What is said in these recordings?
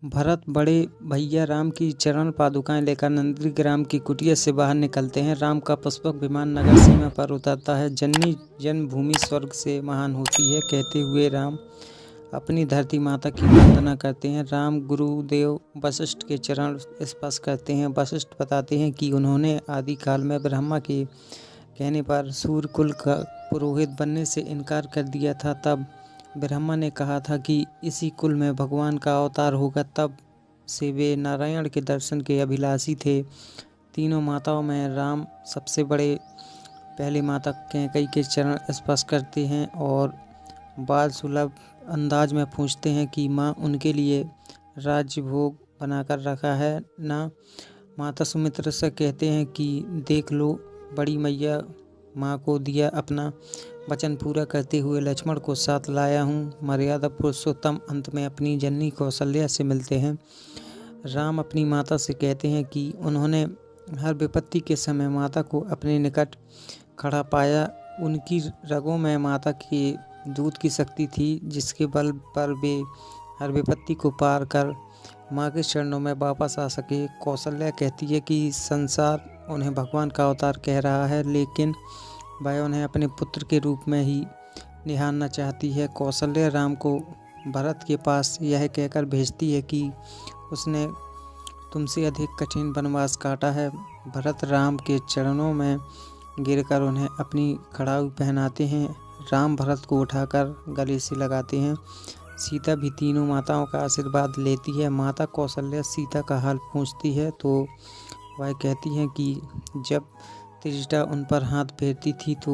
भरत बड़े भैया राम की चरण पादुकाएं लेकर नंदीग्राम की कुटिया से बाहर निकलते हैं। राम का पुष्पक विमान नगर सीमा पर उतरता है। जननी जन्मभूमि स्वर्ग से महान होती है कहते हुए राम अपनी धरती माता की वंदना करते हैं। राम गुरुदेव वशिष्ठ के चरण स्पर्श करते हैं। वशिष्ठ बताते हैं कि उन्होंने आदिकाल में ब्रह्मा के कहने पर सूर्य कुल का पुरोहित बनने से इनकार कर दिया था। तब ब्रह्मा ने कहा था कि इसी कुल में भगवान का अवतार होगा। तब से वे नारायण के दर्शन के अभिलाषी थे। तीनों माताओं में राम सबसे बड़े पहले माता कैकेयी के चरण स्पर्श करते हैं और बाल सुलभ अंदाज में पूछते हैं कि माँ उनके लिए राज्य भोग बनाकर रखा है ना। माता सुमित्रा से कहते हैं कि देख लो बड़ी मैया माँ को दिया अपना वचन पूरा करते हुए लक्ष्मण को साथ लाया हूँ। मर्यादा पुरुषोत्तम अंत में अपनी जननी कौशल्या से मिलते हैं। राम अपनी माता से कहते हैं कि उन्होंने हर विपत्ति के समय माता को अपने निकट खड़ा पाया। उनकी रगों में माता के दूध की शक्ति थी जिसके बल पर वे हर विपत्ति को पार कर माँ के चरणों में वापस आ सके। कौशल्या कहती है कि संसार उन्हें भगवान का अवतार कह रहा है लेकिन वह उन्हें अपने पुत्र के रूप में ही निहारना चाहती है। कौशल्या राम को भरत के पास यह कहकर भेजती है कि उसने तुमसे अधिक कठिन वनवास काटा है। भरत राम के चरणों में गिरकर उन्हें अपनी कड़ाई पहनाते हैं। राम भरत को उठाकर गले से लगाते हैं। सीता भी तीनों माताओं का आशीर्वाद लेती है। माता कौशल्या सीता का हाल पूछती है तो वह कहती हैं कि जब त्रिजटा उन पर हाथ फेरती थी तो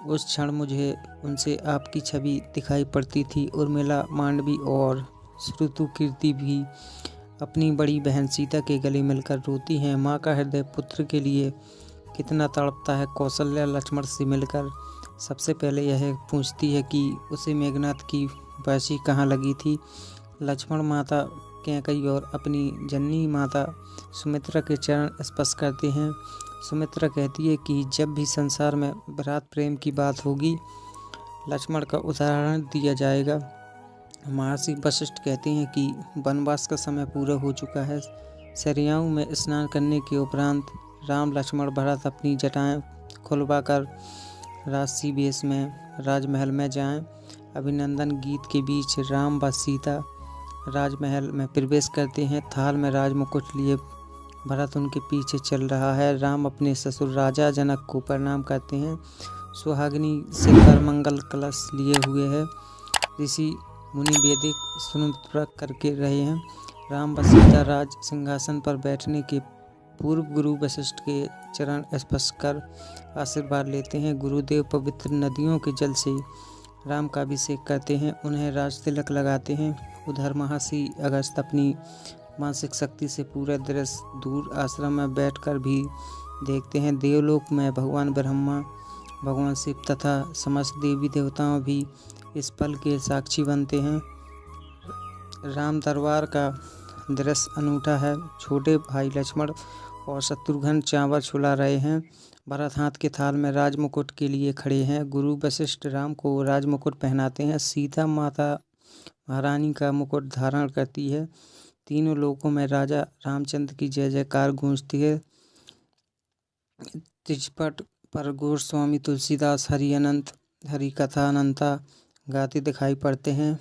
उस क्षण मुझे उनसे आपकी छवि दिखाई पड़ती थी। उर्मिला, मांडवी और श्रुतुकीर्ति भी अपनी बड़ी बहन सीता के गले मिलकर रोती हैं। माँ का हृदय पुत्र के लिए कितना तड़पता है। कौशल्या लक्ष्मण से मिलकर सबसे पहले यह पूछती है कि उसे मेघनाद की फांसी कहाँ लगी थी। लक्ष्मण माता कैकेयी और अपनी जननी माता सुमित्रा के चरण स्पर्श करते हैं। सुमित्रा कहती है कि जब भी संसार में भ्रात प्रेम की बात होगी लक्ष्मण का उदाहरण दिया जाएगा। महर्षि वशिष्ठ कहते हैं कि वनवास का समय पूरा हो चुका है। सरयाऊ में स्नान करने के उपरांत राम, लक्ष्मण, भरत अपनी जटाएं खुलवाकर राजसी वेश में राजमहल में जाएं। अभिनंदन गीत के बीच राम व सीता राजमहल में प्रवेश करते हैं। थाल में राजमुकुट लिए भरत उनके पीछे चल रहा है। राम अपने ससुर राजा जनक को प्रणाम करते हैं। सुहागिनी सिर पर मंगल कलश लिए हुए है। ऋषि मुनि वैदिक स्तुति करके रहे हैं। राम व सीता राज सिंहासन पर बैठने के पूर्व गुरु वशिष्ठ के चरण स्पर्श कर आशीर्वाद लेते हैं। गुरुदेव पवित्र नदियों के जल से राम का अभिषेक करते हैं, उन्हें राज तिलक लगाते हैं। उधर महर्षि अगस्त्य अपनी मानसिक शक्ति से पूरा दृश्य दूर आश्रम में बैठकर भी देखते हैं। देवलोक में भगवान ब्रह्मा, भगवान शिव तथा समस्त देवी देवताओं भी इस पल के साक्षी बनते हैं। राम दरबार का दृश्य अनूठा है। छोटे भाई लक्ष्मण और शत्रुघ्न चावल छुला रहे हैं। भरत हाथ के थाल में राजमुकुट के लिए खड़े हैं। गुरु वशिष्ठ राम को राजमुकुट पहनाते हैं। सीता माता महारानी का मुकुट धारण करती है। तीनों लोकों में राजा रामचंद्र की जय जयकार गूंजती है। त्रिजपट पर गोस्वामी तुलसीदास हरि कथा अनंता गाते दिखाई पड़ते हैं।